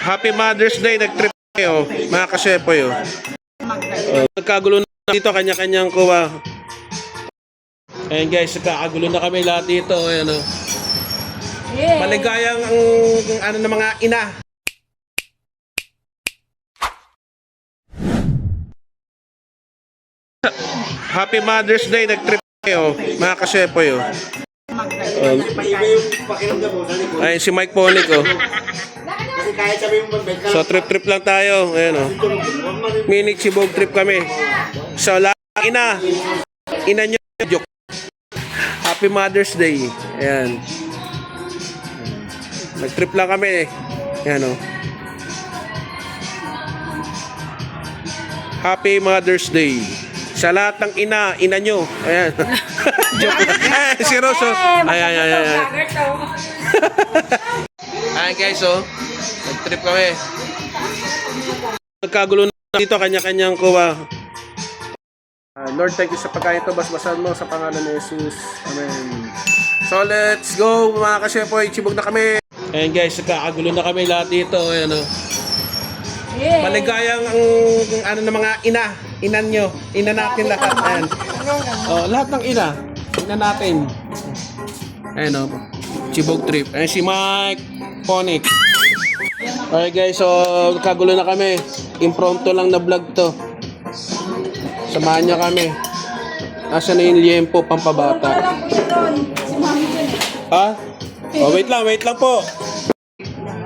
Happy Mother's Day, nag-trip kayo, mga kasepoy. Nagkagulo na dito, kanya-kanyang kuha. Ayan guys, nagkakagulo na kami lahat dito. Ayan, oh. Maligayang ang ng mga ina. Happy Mother's Day, nag-trip kayo, mga kasepoy. Ay, si Mike Ponic, oh. So trip lang tayo. Ayan, oh. Mini Chibog trip kami. So ina nyo joke. Happy Mother's Day. Ayan. Nag-trip lang kami. Ayan, oh. Happy Mother's Day sa lahat ng ina nyo. Ayan. Joke. Ay, si Rosso. Ayan. Ayan guys, oh. Nag-trip kami. Nagkagulo na dito, kanya-kanyang kuha. Lord, thank you sa pagkain ito. Basbasan mo sa pangalan ni Jesus. Amen. So let's go mga kasepoy. Chibog na kami. Ayan guys, nagkakagulo na kami lahat dito. Ayan, oh. Maligayang ang ng mga ina nyo. Ina natin lahat. Ayan. Oh, lahat ng ina natin. Ayan, oh. Chibog trip. Ayan si Mike Ponic. Okay guys, so kagulo na kami. Impromptu lang na vlog to. Samahan niyo kami. Nasaan na yung liempo pampabata? Ha? Oh, wait lang po.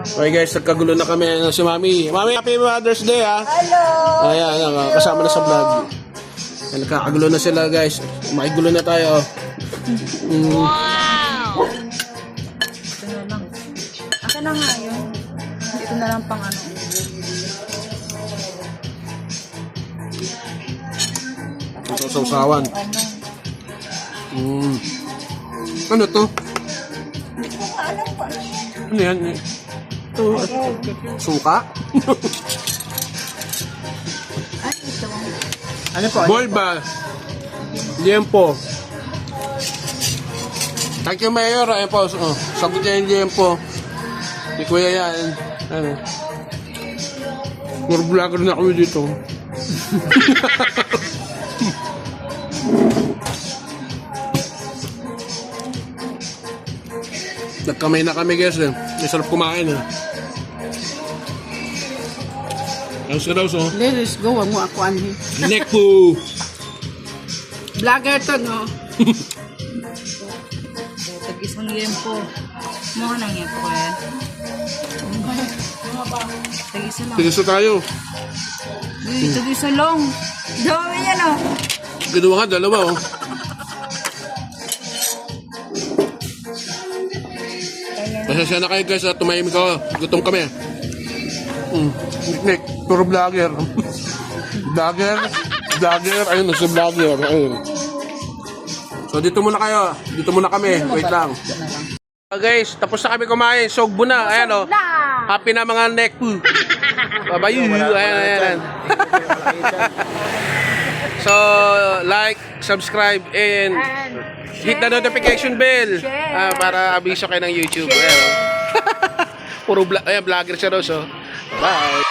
Okay guys, nagkagulo na kami. Si Mami. Mami, Happy Mother's Day, ha? Hello! Ayan, kasama na sa vlog. Ayan, nagkakagulo na sila guys. Makigulo na tayo. Wow! Ito na lang. Asa na nga yun? Ito na lang pang ano. Ito sa usawan. Ano to? Ano yan? Ito, suka? Ano po? Bolba. Liempo. Thank you, Mayor. Ayan po, sagot niya yung liempo. Di kuya yan. Ano? Puro vlogger na kami dito. Nagkamay na kami guys, eh. May sarap kumain, eh. Ang sarap, so. Let's go. Huwag mo ako anhin. Nekpo! Vlogger to, no? Tag-isang yempo. Mga nang yempo ko yan. Tag-isa lang. Tigisa tayo. Tag-isa lang. Dami yan, oh. Ginawa nga, dalawa, oh. Pasensya na kayo guys, tumahimik ako. Gutom kami. Nick, puro vlogger. Vlogger, ayun, nasa vlogger. Ayun. So dito muna kayo. Dito muna kami. Wait lang. Guys, tapos na kami kumain. Sogbo na. Ayan, oh. Happy na mga neck. Babayu. Ayan. So, like, subscribe, and hit the notification bell para abiso kayo ng YouTube. Ayan, oh. Puro vlogger siya, Rosso. Bye.